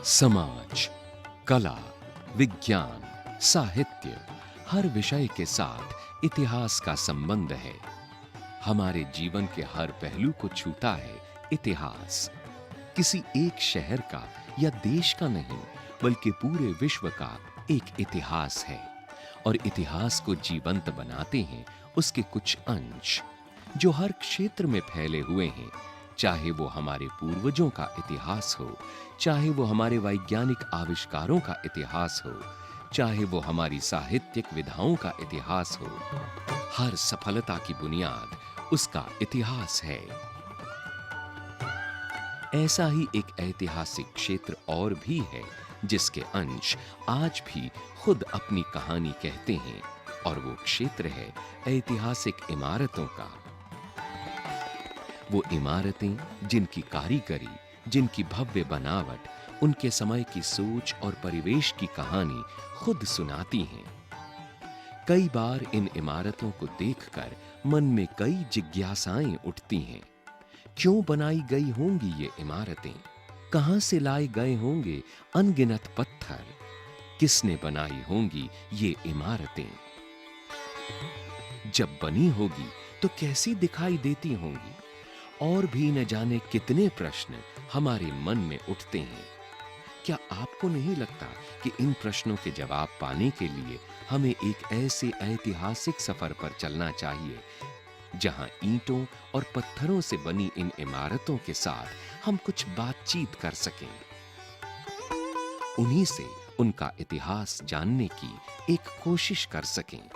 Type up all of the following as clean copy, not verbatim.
समाज, कला, विज्ञान, साहित्य, हर विषय के साथ इतिहास का संबंध है। हमारे जीवन के हर पहलू को छूता है इतिहास। किसी एक शहर का या देश का नहीं, बल्कि पूरे विश्व का एक इतिहास है। और इतिहास को जीवंत बनाते हैं उसके कुछ अंश, जो हर क्षेत्र में फैले हुए हैं। चाहे वो हमारे पूर्वजों का इतिहास हो, चाहे वो हमारे वैज्ञानिक आविष्कारों का इतिहास हो, चाहे वो हमारी साहित्यिक विधाओं का इतिहास हो, हर सफलता की बुनियाद उसका इतिहास है। ऐसा ही एक ऐतिहासिक क्षेत्र और भी है, जिसके अंश आज भी खुद अपनी कहानी कहते हैं, और वो क्षेत्र है ऐतिहासिक इमारतों का। वो इमारतें जिनकी कारीगरी, जिनकी भव्य बनावट, उनके समय की सोच और परिवेश की कहानी खुद सुनाती हैं। कई बार इन इमारतों को देखकर मन में कई जिज्ञासाएं उठती हैं। क्यों बनाई गई होंगी ये इमारतें? कहां से लाए गए होंगे अनगिनत पत्थर? किसने बनाई होंगी ये इमारतें? जब बनी होगी तो कैसी दिखाई देती होंगी? और भी न जाने कितने प्रश्न हमारे मन में उठते हैं। क्या आपको नहीं लगता कि इन प्रश्नों के जवाब पाने के लिए हमें एक ऐसे ऐतिहासिक सफर पर चलना चाहिए, जहां ईंटों और पत्थरों से बनी इन इमारतों के साथ हम कुछ बातचीत कर सकें, उन्हीं से उनका इतिहास जानने की एक कोशिश कर सकें।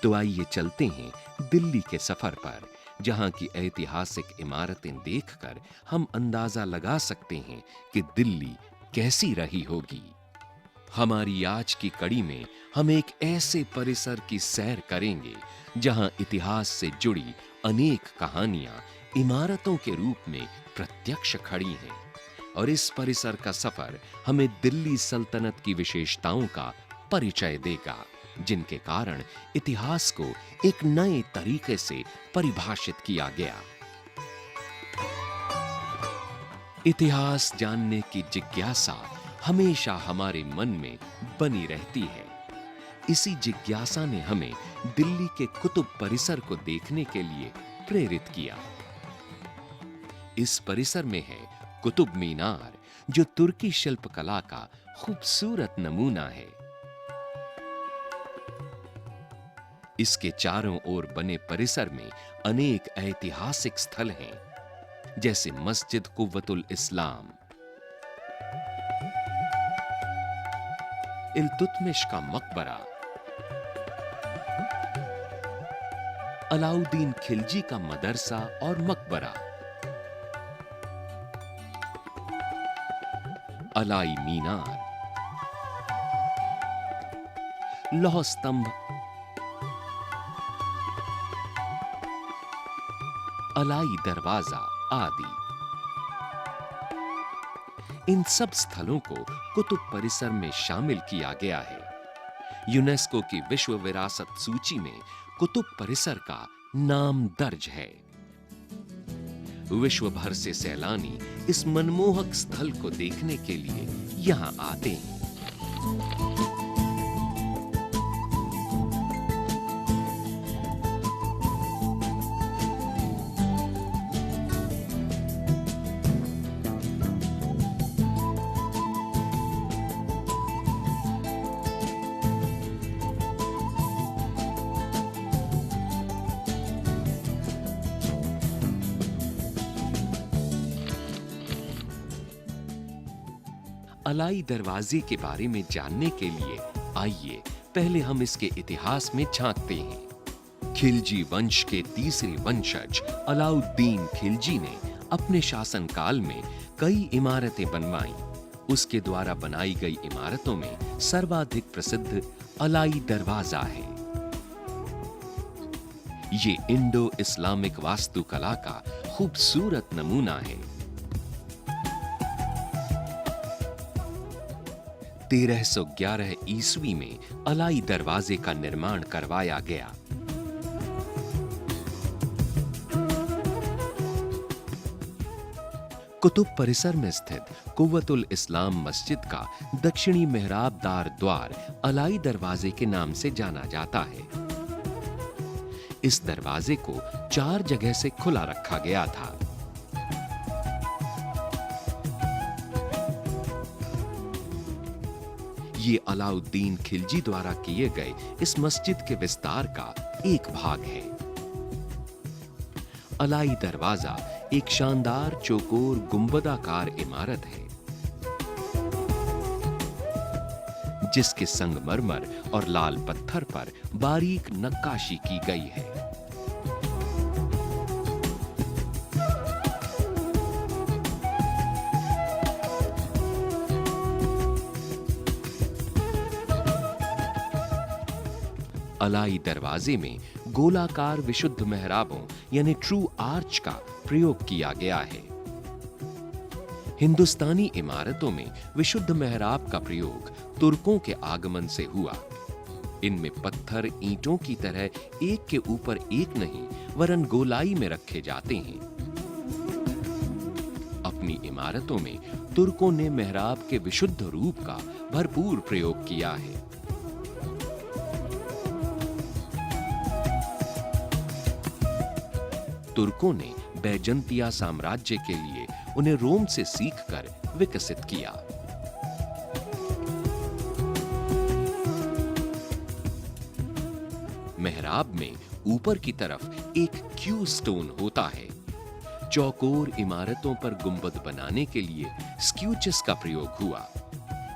तो आइए चलते हैं दिल्ली के सफर पर, जहां की ऐतिहासिक इमारतें देखकर हम अंदाजा लगा सकते हैं कि दिल्ली कैसी रही होगी। हमारी आज की कड़ी में हम एक ऐसे परिसर की सैर करेंगे, जहां इतिहास से जुड़ी अनेक कहानियां इमारतों के रूप में प्रत्यक्ष खड़ी हैं। और इस परिसर का सफर हमें दिल्ली सल्तनत की विशेषताओं का परिचय देगा, जिनके कारण इतिहास को एक नए तरीके से परिभाषित किया गया। इतिहास जानने की जिज्ञासा हमेशा हमारे मन में बनी रहती है। इसी जिज्ञासा ने हमें दिल्ली के कुतुब परिसर को देखने के लिए प्रेरित किया। इस परिसर में है कुतुब मीनार, जो तुर्की शिल्पकला का खूबसूरत नमूना है। इसके चारों ओर बने परिसर में अनेक ऐतिहासिक स्थल हैं, जैसे मस्जिद कुव्वतुल इस्लाम, इल्तुतमिश का मकबरा, अलाउद्दीन खिलजी का मदरसा और मकबरा, अलाई मीनार, लौह स्तंभ, अलाई दरवाजा आदि। इन सब स्थलों को कुतुब परिसर में शामिल किया गया है। यूनेस्को की विश्व विरासत सूची में कुतुब परिसर का नाम दर्ज है। विश्व भर से सैलानी इस मनमोहक स्थल को देखने के लिए यहां आते हैं। अलाई दरवाजे के बारे में जानने के लिए आइए पहले हम इसके इतिहास में झांकते हैं। खिलजी वंश के तीसरे वंशज अलाउद्दीन खिलजी ने अपने शासनकाल में कई इमारतें बनवाईं। उसके द्वारा बनाई गई इमारतों में सर्वाधिक प्रसिद्ध अलाई दरवाजा है। ये इंडो इस्लामिक वास्तुकला का खूबसूरत नमूना है। 1311 ईस्वी में अलाई दरवाजे का निर्माण करवाया गया। कुतुब परिसर में स्थित कुव्वतुल इस्लाम मस्जिद का दक्षिणी मेहराबदार द्वार अलाई दरवाजे के नाम से जाना जाता है। इस दरवाजे को 4 जगह से खुला रखा गया था। ये अलाउद्दीन खिलजी द्वारा किए गए इस मस्जिद के विस्तार का एक भाग है। अलाई दरवाजा एक शानदार चौकोर गुंबदाकार इमारत है जिसके संगमरमर और लाल पत्थर पर बारीक नक्काशी की गई है। अलाई दरवाजे में गोलाकार विशुद्ध मेहराबों यानी ट्रू आर्च का प्रयोग किया गया है। हिंदुस्तानी इमारतों में विशुद्ध मेहराब का प्रयोग तुर्कों के आगमन से हुआ। इनमें पत्थर ईंटों की तरह एक के ऊपर एक नहीं वरन गोलाई में रखे जाते हैं। अपनी इमारतों में तुर्कों ने मेहराब के विशुद्ध रूप का भरपूर प्रयोग किया है। तुर्कों ने बैजंतिया साम्राज्य के लिए उन्हें रोम से सीखकर विकसित किया। मेहराब में ऊपर की तरफ एक क्यू स्टोन होता है। चौकोर इमारतों पर गुंबद बनाने के लिए स्क्यूचस का प्रयोग हुआ।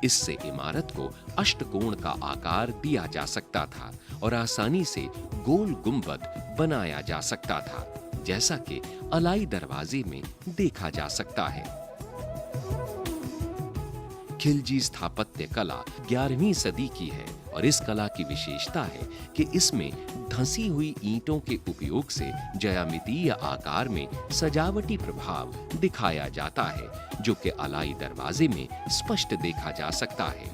इससे इमारत को अष्टकोण का आकार दिया जा सकता था और आसानी से गोल गुंबद बनाया जा सकता था, जैसा कि अलाई दरवाजे में देखा जा सकता है। खिलजी स्थापत्य कला 11वीं सदी की है और इस कला की विशेषता है कि इसमें धंसी हुई ईंटों के उपयोग से ज्यामितीय आकार में सजावटी प्रभाव दिखाया जाता है, जो कि अलाई दरवाजे में स्पष्ट देखा जा सकता है।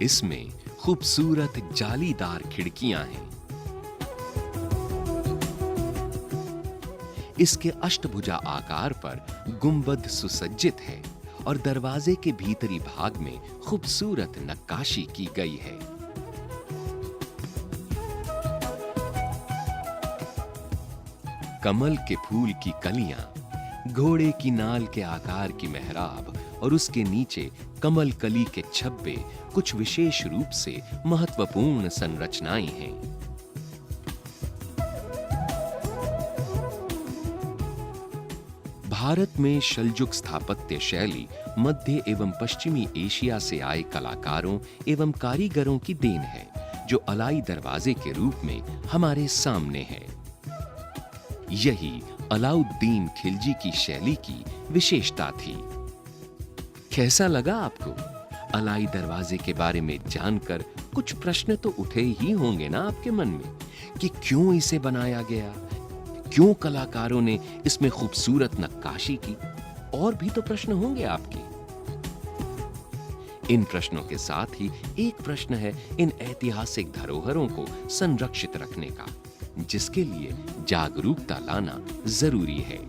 इसमें खूबसूरत जालीदार खिड़कियां हैं। इसके अष्टभुजा आकार पर गुंबद सुसज्जित है और दरवाजे के भीतरी भाग में खूबसूरत नक्काशी की गई है। कमल के फूल की कलियां, घोड़े की नाल के आकार की मेहराब और उसके नीचे कमल कली के छब्बे कुछ विशेष रूप से महत्वपूर्ण संरचनाएं हैं। भारत में शल्जुक स्थापत्य शैली मध्य एवं पश्चिमी एशिया से आए कलाकारों एवं कारीगरों की देन है, जो अलाई दरवाजे के रूप में हमारे सामने है। यही अलाउद्दीन खिलजी की शैली की विशेषता थी। कैसा लगा आपको? अलाई दरवाजे के बारे में जानकर कुछ प्रश्न तो उठे ही होंगे ना आपके मन में कि क्यों इसे बनाया गया, क्यों कलाकारों ने इसमें खूबसूरत नक्काशी की? और भी तो प्रश्न होंगे आपके। इन प्रश्नों के साथ ही एक प्रश्न है इन ऐतिहासिक धरोहरों को संरक्षित रखने का, जिसके लिए जागरूकता लाना जरूरी है।